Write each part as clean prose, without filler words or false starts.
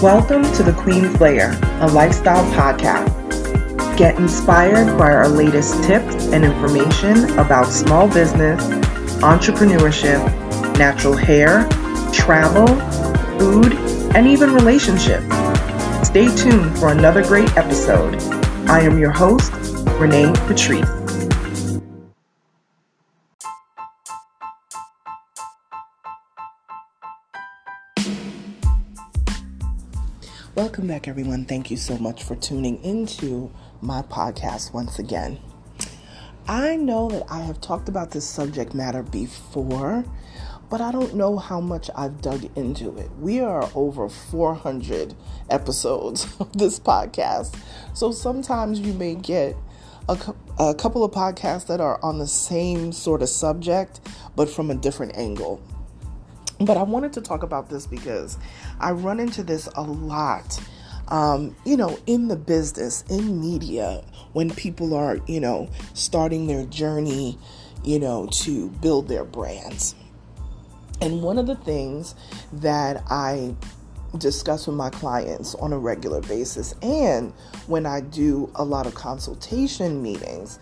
Welcome to the Queen's Lair, a lifestyle podcast. Get inspired by our latest tips and information about small business, entrepreneurship, natural hair, travel, food, and even relationships. Stay tuned for another great episode. I am your host, Renee Patrice. Welcome back, everyone. Thank you so much for tuning into my podcast once again. I know that I have talked about this subject matter before, but I don't know how much I've dug into it. We are over 400 episodes of this podcast, so sometimes you may get a couple of podcasts that are on the same sort of subject, but from a different angle. But I wanted to talk about this because I run into this a lot, in the business, in media, when people are, starting their journey, to build their brands. And one of the things that I discuss with my clients on a regular basis, and when I do a lot of consultation meetings,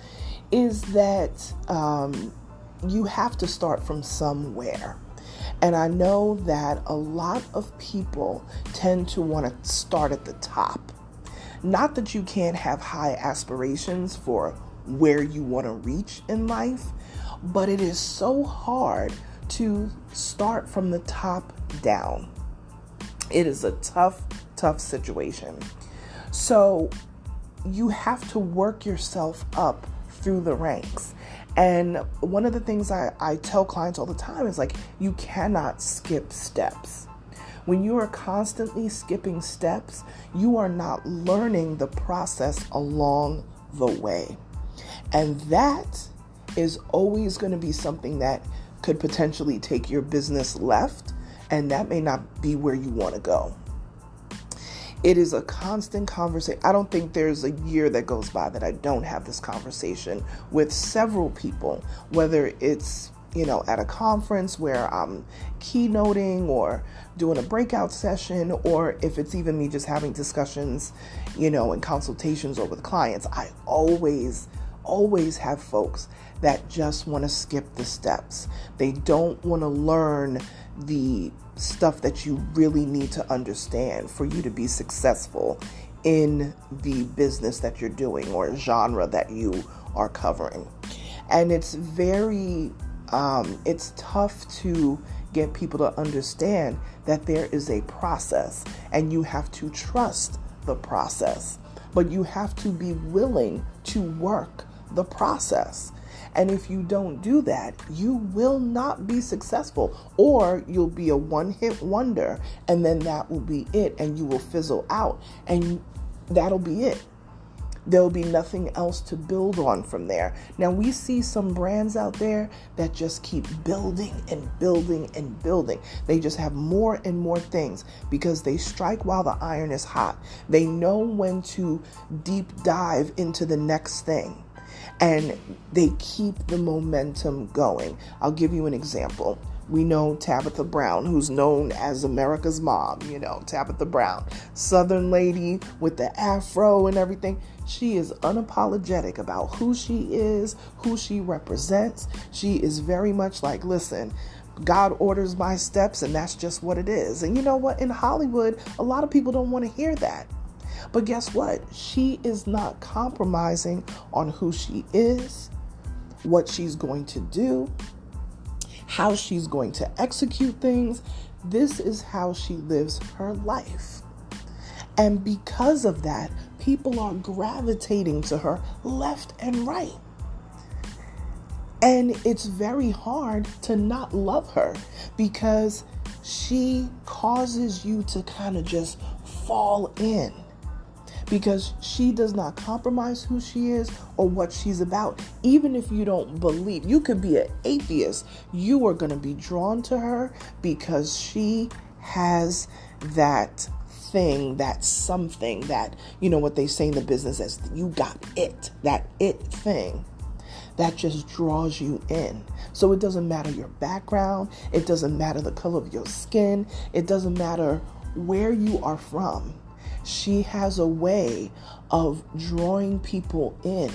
is that you have to start from somewhere. And I know that a lot of people tend to want to start at the top. Not that you can't have high aspirations for where you want to reach in life, but it is so hard to start from the top down. It is a tough situation. So you have to work yourself up through the ranks. And one of the things I tell clients all the time is you cannot skip steps. When you are constantly skipping steps, you are not learning the process along the way. And that is always going to be something that could potentially take your business left, and that may not be where you want to go. It is a constant conversation. I don't think there's a year that goes by that I don't have this conversation with several people, whether it's, at a conference where I'm keynoting or doing a breakout session, or if it's even me just having discussions, and consultations over with clients. I always have folks that just want to skip the steps. They don't want to learn the stuff that you really need to understand for you to be successful in the business that you're doing or genre that you are covering. And it's it's tough to get people to understand that there is a process and you have to trust the process, but you have to be willing to work the process. And if you don't do that, you will not be successful, or you'll be a one-hit wonder, and then that will be it, and you will fizzle out, and that'll be it. There'll be nothing else to build on from there. Now, we see some brands out there that just keep building and building and building. They just have more and more things because they strike while the iron is hot. They know when to deep dive into the next thing. And they keep the momentum going. I'll give you an example. We know Tabitha Brown, who's known as America's Mom, Tabitha Brown, Southern lady with the afro and everything. She is unapologetic about who she is, who she represents. She is very much listen, God orders my steps, and that's just what it is. And you know what? In Hollywood, a lot of people don't want to hear that. But guess what? She is not compromising on who she is, what she's going to do, how she's going to execute things. This is how she lives her life. And because of that, people are gravitating to her left and right. And it's very hard to not love her because she causes you to kind of just fall in. Because she does not compromise who she is or what she's about. Even if you don't believe, you could be an atheist, you are going to be drawn to her because she has that thing, that something that, what they say in the business as you got it, that it thing that just draws you in. So it doesn't matter your background. It doesn't matter the color of your skin. It doesn't matter where you are from, she has a way of drawing people in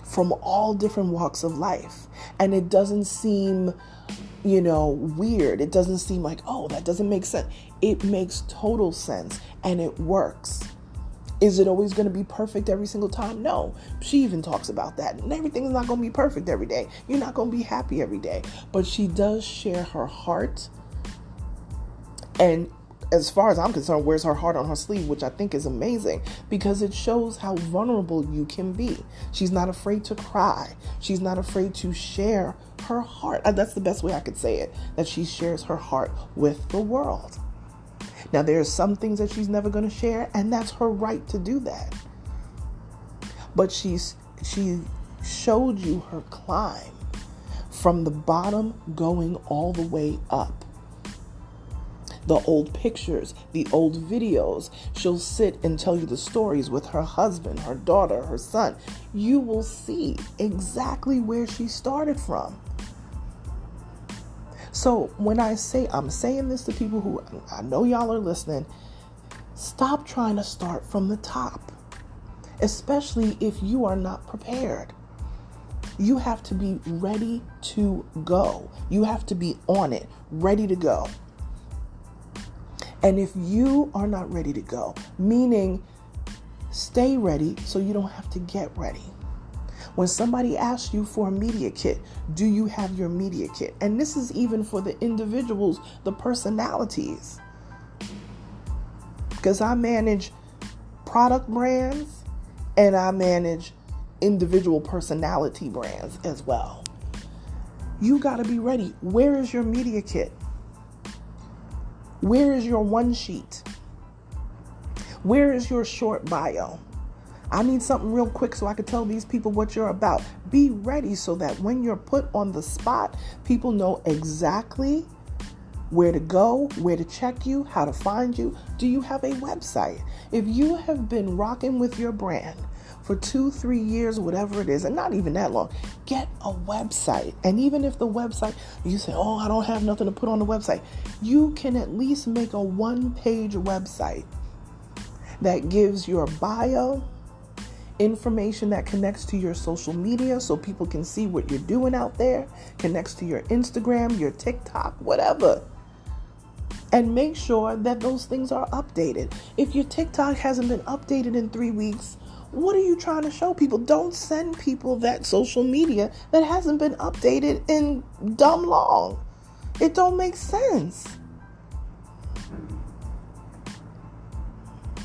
from all different walks of life. And it doesn't seem, weird. It doesn't seem like, oh, that doesn't make sense. It makes total sense and it works. Is it always going to be perfect every single time? No. She even talks about that. And everything's not going to be perfect every day. You're not going to be happy every day. But she does share her heart. And as far as I'm concerned, wears her heart on her sleeve, which I think is amazing because it shows how vulnerable you can be. She's not afraid to cry. She's not afraid to share her heart. That's the best way I could say it, that she shares her heart with the world. Now, there are some things that she's never going to share, and that's her right to do that. But she showed you her climb from the bottom going all the way up. The old pictures, the old videos, she'll sit and tell you the stories with her husband, her daughter, her son. You will see exactly where she started from. So when I'm saying this to people who I know y'all are listening, stop trying to start from the top, especially if you are not prepared. You have to be ready to go. You have to be on it, ready to go. And if you are not ready to go, meaning stay ready so you don't have to get ready. When somebody asks you for a media kit, do you have your media kit? And this is even for the individuals, the personalities. Because I manage product brands and I manage individual personality brands as well. You got to be ready. Where is your media kit? Where is your one sheet? Where is your short bio? I need something real quick so I can tell these people what you're about. Be ready so that when you're put on the spot, people know exactly where to go, where to check you, how to find you. Do you have a website? If you have been rocking with your brand for 2-3 years, whatever it is, and not even that long, get a website. And even if the website, you say, oh, I don't have nothing to put on the website, you can at least make a 1-page website that gives your bio, information that connects to your social media so people can see what you're doing out there, connects to your Instagram, your TikTok, whatever. And make sure that those things are updated. If your TikTok hasn't been updated in 3 weeks, what are you trying to show people? Don't send people that social media that hasn't been updated in dumb long. It don't make sense.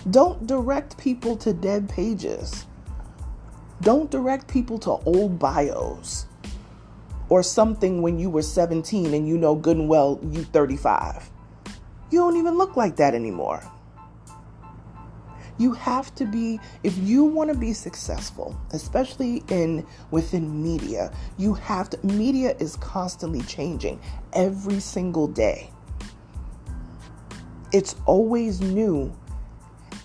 Don't direct people to dead pages. Don't direct people to old bios or something when you were 17 and you know good and well you 35. You don't even look like that anymore. You have to be, if you want to be successful, especially within media, media is constantly changing every single day. It's always new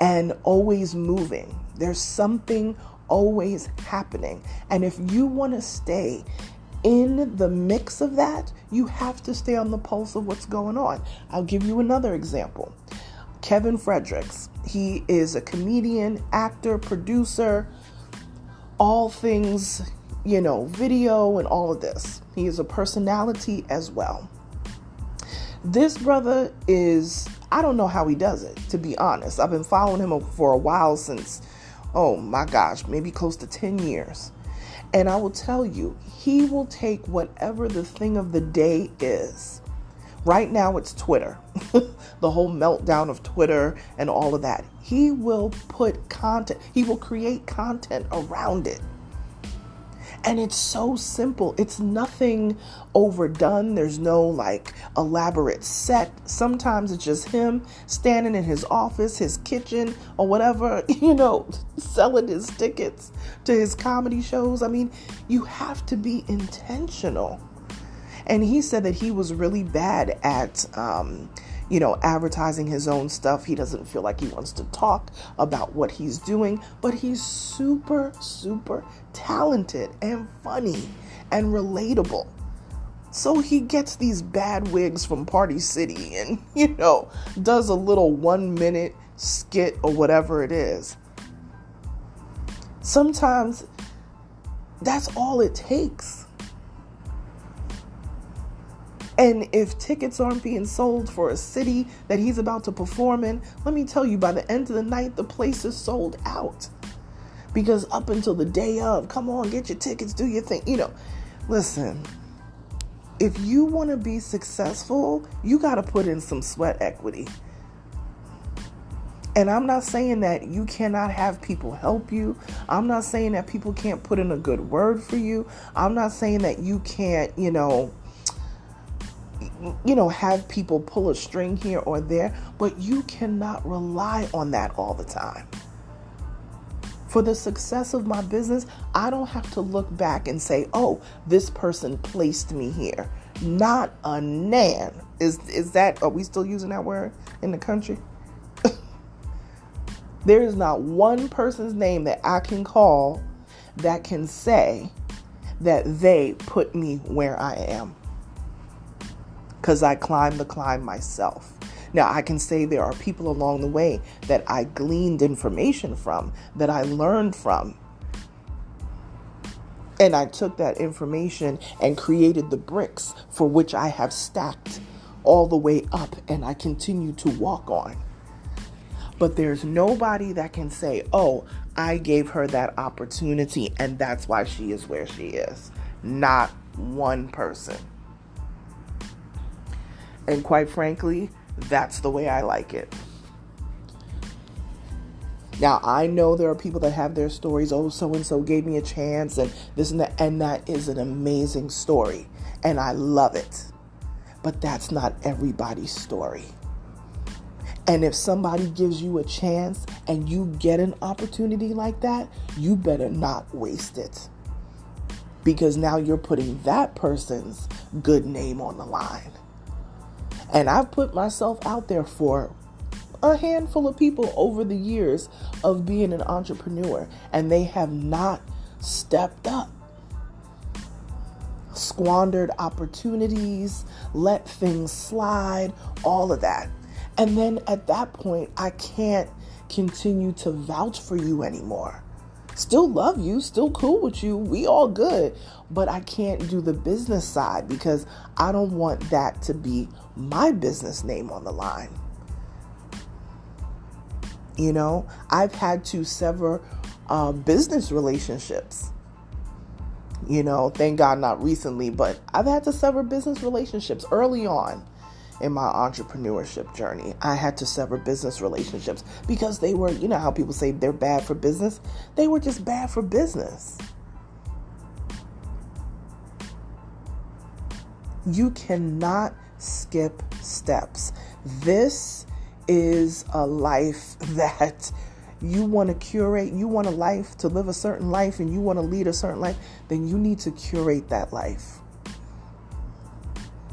and always moving. There's something always happening. And if you want to stay in the mix of that, you have to stay on the pulse of what's going on. I'll give you another example. Kevin Fredericks. He is a comedian, actor, producer, all things, video and all of this. He is a personality as well. This brother I don't know how he does it, to be honest. I've been following him for a while since, oh my gosh, maybe close to 10 years. And I will tell you, he will take whatever the thing of the day is. Right now it's Twitter, the whole meltdown of Twitter and all of that. He will put content, he will create content around it. And it's so simple. It's nothing overdone. There's no elaborate set. Sometimes it's just him standing in his office, his kitchen, or whatever, selling his tickets to his comedy shows. I mean, you have to be intentional. And he said that he was really bad at, advertising his own stuff. He doesn't feel like he wants to talk about what he's doing, but he's super, super talented and funny and relatable. So he gets these bad wigs from Party City and, does a little 1-minute skit or whatever it is. Sometimes that's all it takes. And if tickets aren't being sold for a city that he's about to perform in, let me tell you, by the end of the night, the place is sold out. Because up until the day of, come on, get your tickets, do your thing. Listen, if you want to be successful, you got to put in some sweat equity. And I'm not saying that you cannot have people help you. I'm not saying that people can't put in a good word for you. I'm not saying that you can't, have people pull a string here or there, but you cannot rely on that all the time. For the success of my business, I don't have to look back and say, oh, this person placed me here. Not a nan. Are we still using that word in the country? There is not one person's name that I can call that can say that they put me where I am. Because I climbed the climb myself. Now, I can say there are people along the way that I gleaned information from, that I learned from. And I took that information and created the bricks for which I have stacked all the way up and I continue to walk on. But there's nobody that can say, oh, I gave her that opportunity and that's why she is where she is. Not one person. And quite frankly, that's the way I like it. Now, I know there are people that have their stories. Oh, so-and-so gave me a chance and this and that. And that is an amazing story. And I love it. But that's not everybody's story. And if somebody gives you a chance and you get an opportunity like that, you better not waste it. Because now you're putting that person's good name on the line. And I've put myself out there for a handful of people over the years of being an entrepreneur, and they have not stepped up. Squandered opportunities, let things slide, all of that. And then at that point, I can't continue to vouch for you anymore. Still love you, still cool with you, we all good, but I can't do the business side because I don't want that to be my business name on the line. I've had to sever business relationships. Thank God not recently, but I've had to sever business relationships early on in my entrepreneurship journey. I had to sever business relationships because they were, how people say they're bad for business? They were just bad for business. You cannot skip steps. This is a life that you want to curate. You want a life to live a certain life and you want to lead a certain life, then you need to curate that life.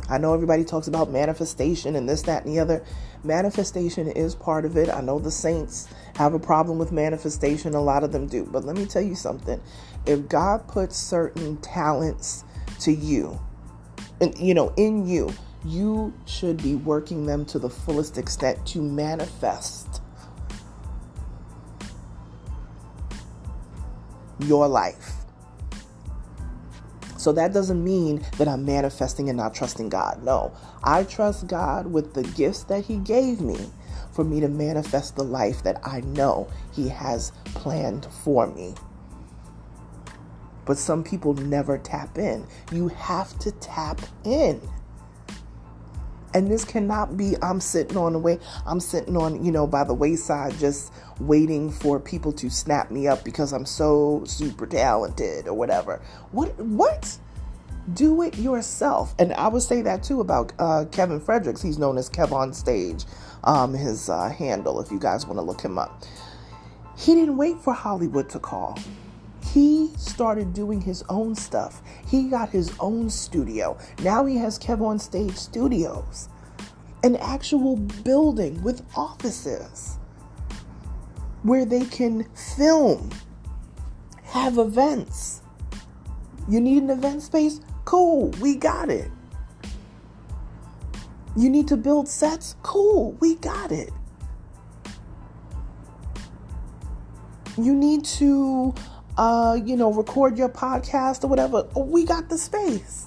I know everybody talks about manifestation and this, that, and the other. Manifestation is part of it. I know the saints have a problem with manifestation. A lot of them do. But let me tell you something. If God puts certain talents to you, and in you, you should be working them to the fullest extent to manifest your life. So that doesn't mean that I'm manifesting and not trusting God. No, I trust God with the gifts that He gave me for me to manifest the life that I know He has planned for me. But some people never tap in. You have to tap in. And this cannot be, I'm sitting on, by the wayside, just waiting for people to snap me up because I'm so super talented or whatever. What? Do it yourself. And I would say that too about Kevin Fredericks. He's known as Kev on Stage, his handle, if you guys want to look him up. He didn't wait for Hollywood to call. He started doing his own stuff. He got his own studio. Now he has Kev on Stage Studios, an actual building with offices where they can film, have events. You need an event space? Cool, we got it. You need to build sets? Cool, we got it. You need to, record your podcast or whatever. We got the space.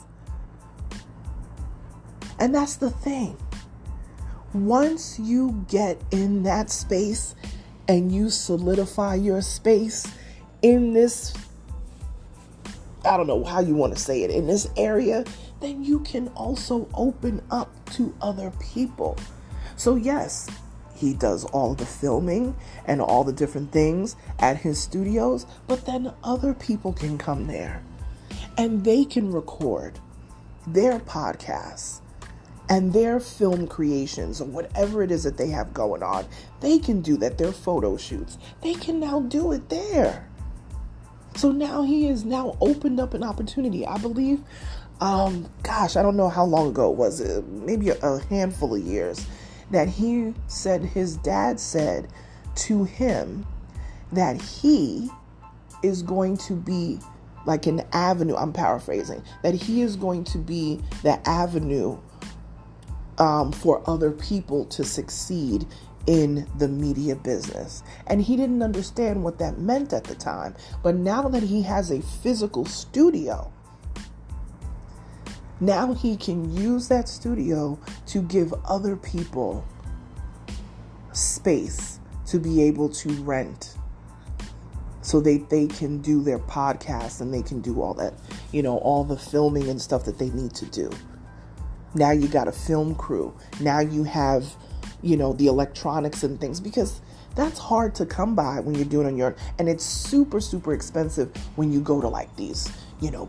And that's the thing. Once you get in that space and you solidify your space in this, I don't know how you want to say it, in this area, then you can also open up to other people. So yes, he does all the filming and all the different things at his studios, but then other people can come there and they can record their podcasts and their film creations or whatever it is that they have going on. They can do that, their photo shoots. They can now do it there. So now he has now opened up an opportunity. I believe, I don't know how long ago it was, maybe a handful of years, that he said his dad said to him that he is going to be like an avenue, I'm paraphrasing, that he is going to be the avenue for other people to succeed in the media business. And he didn't understand what that meant at the time. But now that he has a physical studio, now he can use that studio to give other people space to be able to rent so they can do their podcasts and they can do all that, all the filming and stuff that they need to do. Now you got a film crew. Now you have, the electronics and things, because that's hard to come by when you're doing it on your own. And it's super, super expensive when you go to like these,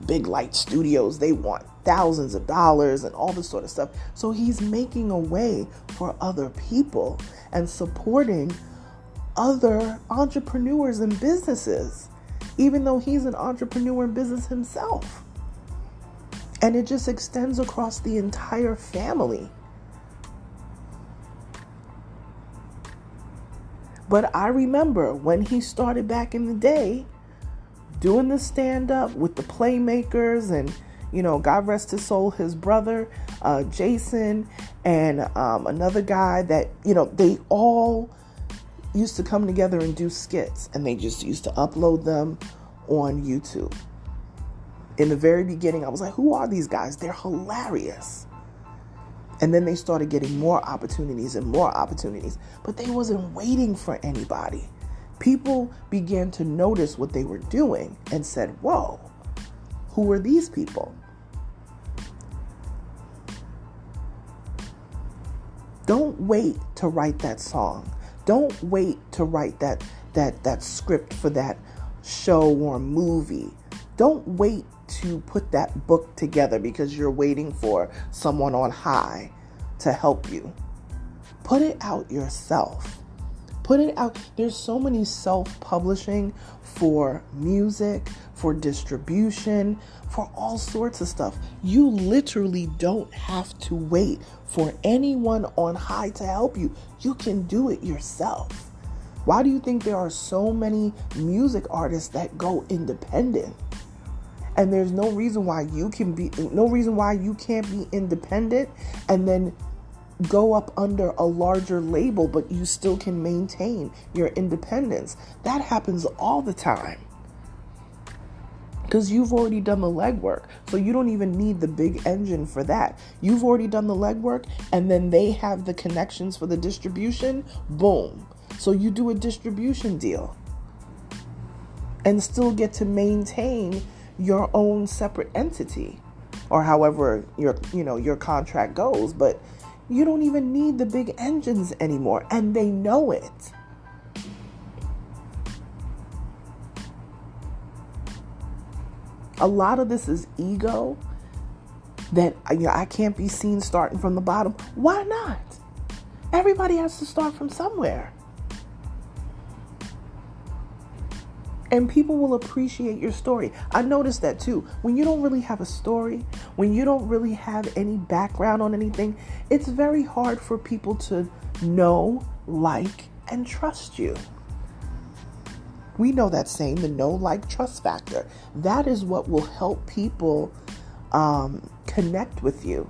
big light studios. They want thousands of dollars and all this sort of stuff. So he's making a way for other people and supporting other entrepreneurs and businesses, even though he's an entrepreneur in business himself. And it just extends across the entire family. But I remember when he started back in the day doing the stand-up with the Playmakers and, God rest his soul, his brother, Jason, and another guy that, they all used to come together and do skits, and they just used to upload them on YouTube. In the very beginning, I was like, who are these guys? They're hilarious. And then they started getting more opportunities and more opportunities, but they wasn't waiting for anybody. People began to notice what they were doing and said, whoa, who are these people? Don't wait to write that song. Don't wait to write that script for that show or movie. Don't wait to put that book together because you're waiting for someone on high to help you. Put it out yourself. Put it out. There's so many self-publishing for music, for distribution, for all sorts of stuff. You literally don't have to wait for anyone on high to help you. You can do it yourself. Why do you think there are so many music artists that go independent? And there's no reason why you can't be independent and then go up under a larger label, but you still can maintain your independence. That happens all the time because you've already done the legwork. So you don't even need the big engine for that. You've already done the legwork, and then they have the connections for the distribution. Boom. So you do a distribution deal and still get to maintain your own separate entity, or however your contract goes. But you don't even need the big engines anymore, and they know it. A lot of this is ego, that I can't be seen starting from the bottom. Why not? Everybody has to start from somewhere. And people will appreciate your story. I noticed that too. When you don't really have a story, when you don't really have any background on anything, it's very hard for people to know, like, and trust you. We know that saying, the know, like, trust factor. That is what will help people connect with you.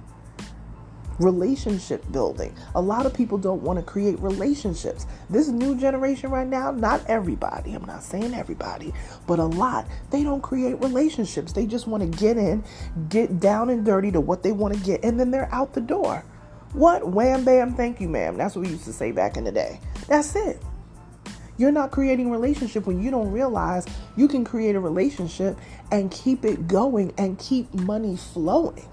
Relationship building. A lot of people don't want to create relationships. This new generation right now, not everybody, I'm not saying everybody, but a lot, they don't create relationships. They just want to get in, get down and dirty to what they want to get, and then they're out the door. What? Wham, bam, thank you, ma'am. That's what we used to say back in the day. That's it. You're not creating a relationship when you don't realize you can create a relationship and keep it going and keep money flowing.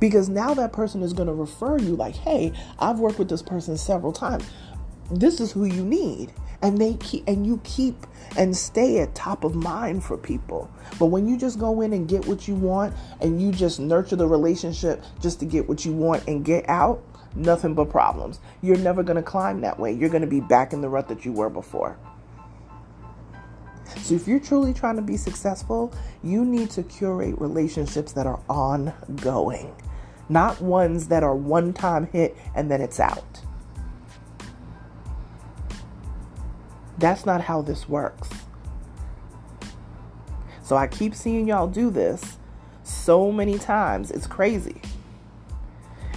Because now that person is going to refer you like, hey, I've worked with this person several times. This is who you need. And you keep and stay at top of mind for people. But when you just go in and get what you want and you just nurture the relationship just to get what you want and get out, nothing but problems. You're never going to climb that way. You're going to be back in the rut that you were before. So if you're truly trying to be successful, you need to curate relationships that are ongoing, not ones that are one-time hit and then it's out. That's not how this works. So I keep seeing y'all do this so many times. It's crazy.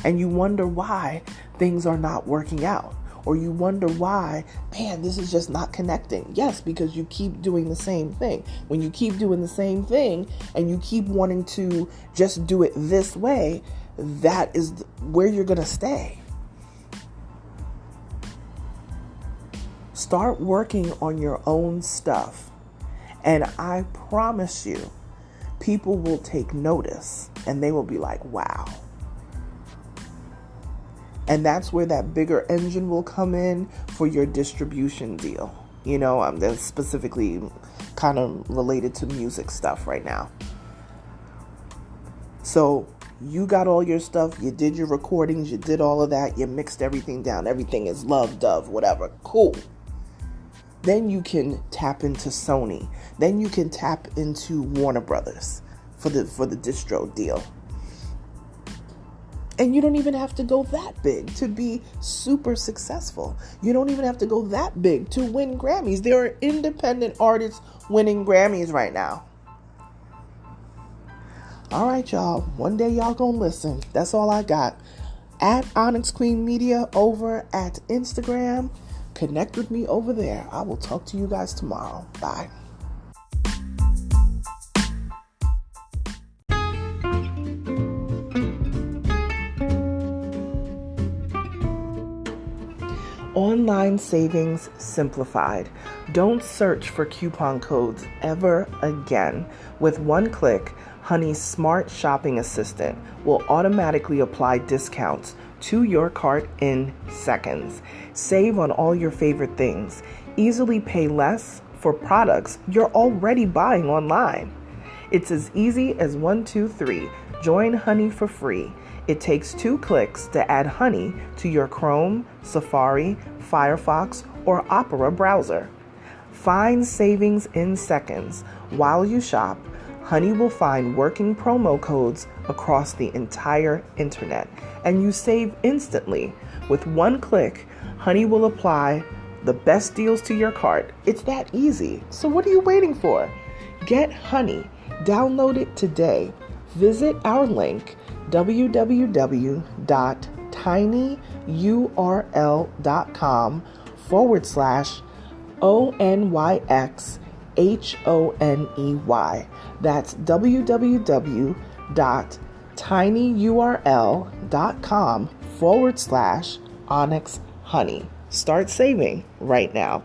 And you wonder why things are not working out. Or you wonder why, man, this is just not connecting. Yes, because you keep doing the same thing. When you keep doing the same thing and you keep wanting to just do it this way, that is where you're going to stay. Start working on your own stuff. And I promise you, people will take notice and they will be like, wow. And that's where that bigger engine will come in for your distribution deal. You know, that's specifically kind of related to music stuff right now. So you got all your stuff, you did your recordings, you did all of that, you mixed everything down, everything is love, dove, whatever, cool. Then you can tap into Sony. Then you can tap into Warner Brothers for the distro deal. And you don't even have to go that big to be super successful. You don't even have to go that big to win Grammys. There are independent artists winning Grammys right now. All right, y'all. One day y'all gonna listen. That's all I got. At Onyx Queen Media over at Instagram. Connect with me over there. I will talk to you guys tomorrow. Bye. Online savings simplified. Don't search for coupon codes ever again. With one click, Honey's smart shopping assistant will automatically apply discounts to your cart in seconds. Save on all your favorite things. Easily pay less for products you're already buying online. It's as easy as 1, 2, 3. Join Honey for free. It takes 2 clicks to add Honey to your Chrome, Safari, Firefox, or Opera browser. Find savings in seconds. While you shop, Honey will find working promo codes across the entire internet, and you save instantly. With one click, Honey will apply the best deals to your cart. It's that easy. So what are you waiting for? Get Honey. Download it today. Visit our link, www.tinyurl.com/ONYXHONEY. That's www.tinyurl.com/Onyx Honey. Start saving right now.